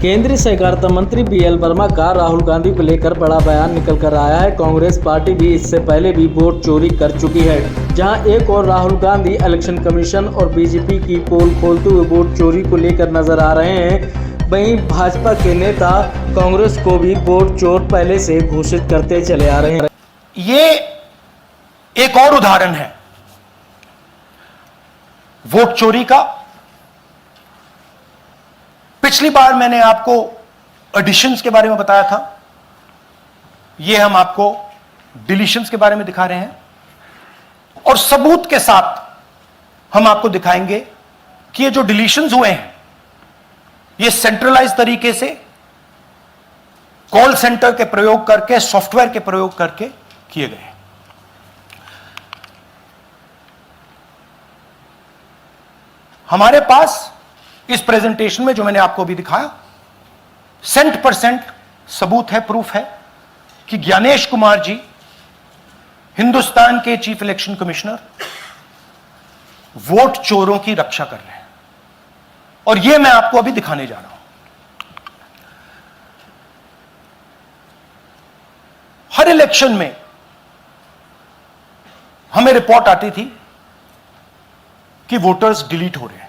केंद्रीय सहकारिता मंत्री बीएल वर्मा का राहुल गांधी को लेकर बड़ा बयान निकल कर आया है। कांग्रेस पार्टी भी इससे पहले भी वोट चोरी कर चुकी है। जहां एक और राहुल गांधी इलेक्शन कमीशन और बीजेपी की पोल खोलते हुए वोट चोरी को लेकर नजर आ रहे हैं, वहीं भाजपा के नेता कांग्रेस को भी वोट चोर पहले से घोषित करते चले आ रहे हैं। ये एक और उदाहरण है वोट चोरी का। पिछली बार मैंने आपको एडिशंस के बारे में बताया था, ये हम आपको डिलीशंस के बारे में दिखा रहे हैं और सबूत के साथ हम आपको दिखाएंगे कि ये जो डिलीशंस हुए हैं ये सेंट्रलाइज तरीके से कॉल सेंटर के प्रयोग करके, सॉफ्टवेयर के प्रयोग करके किए गए हैं। हमारे पास इस प्रेजेंटेशन में जो मैंने आपको अभी दिखाया 100% सबूत है, प्रूफ है कि ज्ञानेश कुमार जी हिंदुस्तान के चीफ इलेक्शन कमिश्नर वोट चोरों की रक्षा कर रहे हैं और यह मैं आपको अभी दिखाने जा रहा हूं। हर इलेक्शन में हमें रिपोर्ट आती थी कि वोटर्स डिलीट हो रहे हैं,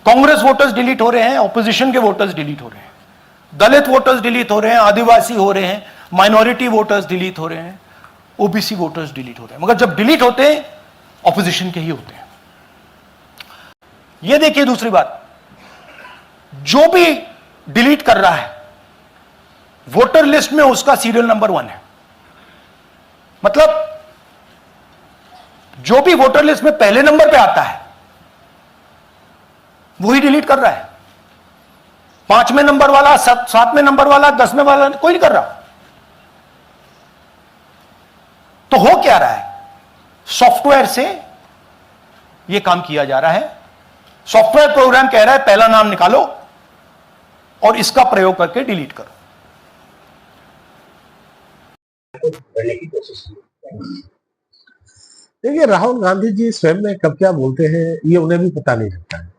कांग्रेस वोटर्स डिलीट हो रहे हैं, ऑपोजिशन के वोटर्स डिलीट हो रहे हैं, दलित वोटर्स डिलीट हो रहे हैं, आदिवासी हो रहे हैं, माइनॉरिटी वोटर्स डिलीट हो रहे हैं, ओबीसी वोटर्स डिलीट हो रहे हैं। मगर जब डिलीट होते हैं ऑपोजिशन के ही होते हैं। यह देखिए दूसरी बात, जो भी डिलीट कर रहा है वोटर लिस्ट में उसका सीरियल नंबर 1 है। मतलब जो भी वोटर लिस्ट में पहले नंबर पे आता है वही डिलीट कर रहा है। 5वें नंबर वाला, 7वें नंबर वाला, 10वें वाला कोई नहीं कर रहा। तो हो क्या रहा है, सॉफ्टवेयर से यह काम किया जा रहा है। सॉफ्टवेयर प्रोग्राम कह रहा है पहला नाम निकालो और इसका प्रयोग करके डिलीट करो। देखिए, राहुल गांधी जी स्वयं में कब क्या बोलते हैं ये उन्हें भी पता नहीं लगता है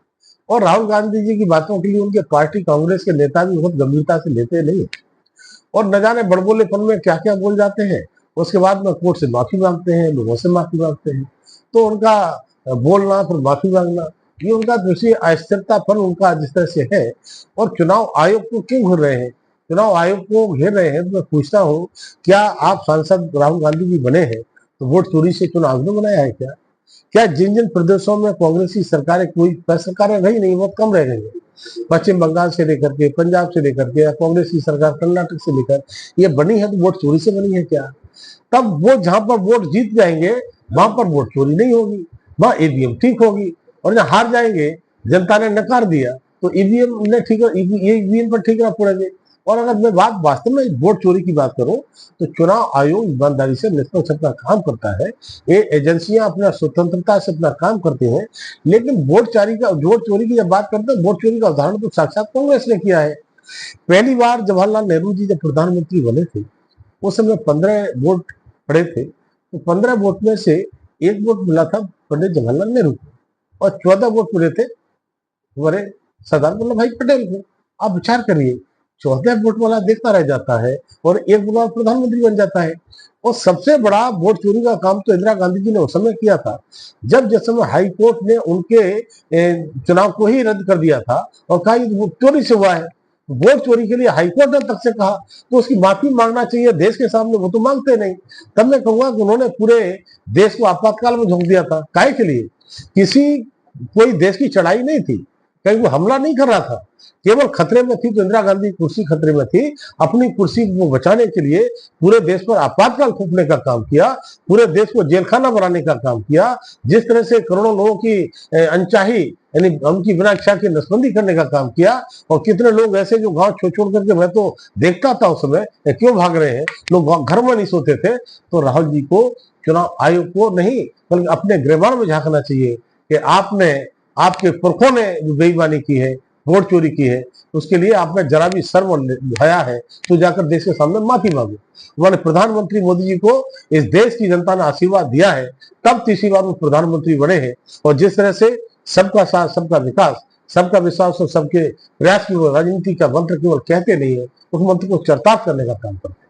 और राहुल गांधी जी की बातों के लिए उनके पार्टी कांग्रेस के नेता भी बहुत गंभीरता से लेते नहीं और न जाने बड़बोलेपन में क्या क्या बोल जाते हैं। उसके बाद में कोर्ट से माफी मांगते हैं, लोगों से माफी मांगते हैं। तो उनका बोलना फिर माफी मांगना, ये उनका दूसरी अस्थिरतापन उनका जिस तरह से है। और चुनाव आयोग को क्यों घिर रहे हैं, चुनाव आयोग को घेर रहे हैं तो मैं पूछता हूँ, क्या आप सांसद राहुल गांधी जी बने हैं तो वोट चोरी से चुनाव आयोग ने बनाया है क्या? क्या जिन जिन प्रदेशों में कांग्रेस की सरकारें, कोई सरकारें रही नहीं, बहुत कम रह गई है, पश्चिम बंगाल से लेकर के, पंजाब से लेकर के, या कांग्रेस की सरकार कर्नाटक से लेकर ये बनी है तो वोट चोरी से बनी है क्या? तब वो जहां पर वोट जीत जाएंगे वहां पर वोट चोरी नहीं होगी, वहां ईवीएम ठीक होगी। और जहां हार जाएंगे, जनता ने नकार दिया तो ईवीएम ने ठीक, ईवीएम पर ठीक ना पड़ेंगे। और अगर मैं बात वास्तव में वोट चोरी की बात करूं तो चुनाव आयोग ईमानदारी से निष्पक्ष अपना काम करता है, ये एजेंसियां अपना स्वतंत्रता से अपना काम करते हैं। लेकिन वोट चोरी की जब बात करते हैं, वोट चोरी का उदाहरण तो साक्षात कांग्रेस ने किया है। पहली बार जवाहरलाल नेहरू जी जब प्रधानमंत्री बने थे उस समय 15 वोट पड़े थे, तो 15 वोट में से 1 वोट मिला था पंडित जवाहरलाल नेहरू को और 14 वोट मिले थे हमारे सरदार वल्लभ भाई पटेल को। आप विचार करिए, 14 वोट वाला देखता रह जाता है और 1 वोट वाला प्रधानमंत्री बन जाता है। और सबसे बड़ा वोट चोरी का काम तो इंदिरा गांधी जी ने उस समय किया था जब जिस समय हाई कोर्ट ने उनके चुनाव को ही रद्द कर दिया था और कहा ये वोट चोरी से हुआ है। वोट चोरी के लिए हाईकोर्ट ने तक से कहा तो उसकी माफी मांगना चाहिए देश के सामने, वो तो मांगते नहीं। तब मैं कहूंगा कि उन्होंने पूरे देश को आपातकाल में झोंक दिया था। काहे के लिए? कोई देश की चढ़ाई नहीं थी, कहीं वो हमला नहीं कर रहा था, केवल खतरे में थी तो इंदिरा गांधी कुर्सी खतरे में थी। अपनी कुर्सी को बचाने के लिए पूरे देश पर आपातकाल थोपने का काम किया, पूरे देश को जेलखाना बनाने का काम किया। जिस तरह से करोड़ों लोगों की अनचाही यानी उनकी बिना इच्छा की नसबंदी करने का काम किया। और कितने लोग ऐसे जो गांव छोड़ करके, मैं तो देखता था उस समय, क्यों भाग रहे हैं लोग, घर में नहीं सोते थे। तो राहुल जी को, चुनाव आयोग को नहीं बल्कि अपने गिरबान में झांकना चाहिए कि आपके पुरखों ने जो बेईमानी की है, वोट चोरी की है, उसके लिए आप में जरा भी शर्म भया है तो जाकर देश के सामने माफी मांगो। उन्होंने प्रधानमंत्री मोदी जी को इस देश की जनता ने आशीर्वाद दिया है, तब तीसरी बार वो प्रधानमंत्री बने हैं। और जिस तरह से सबका साथ सबका विकास सबका विश्वास और सबके प्रयास की राजनीति का मंत्र केवल कहते नहीं है, उस मंत्र को चरितार्थ करने का काम करते हैं।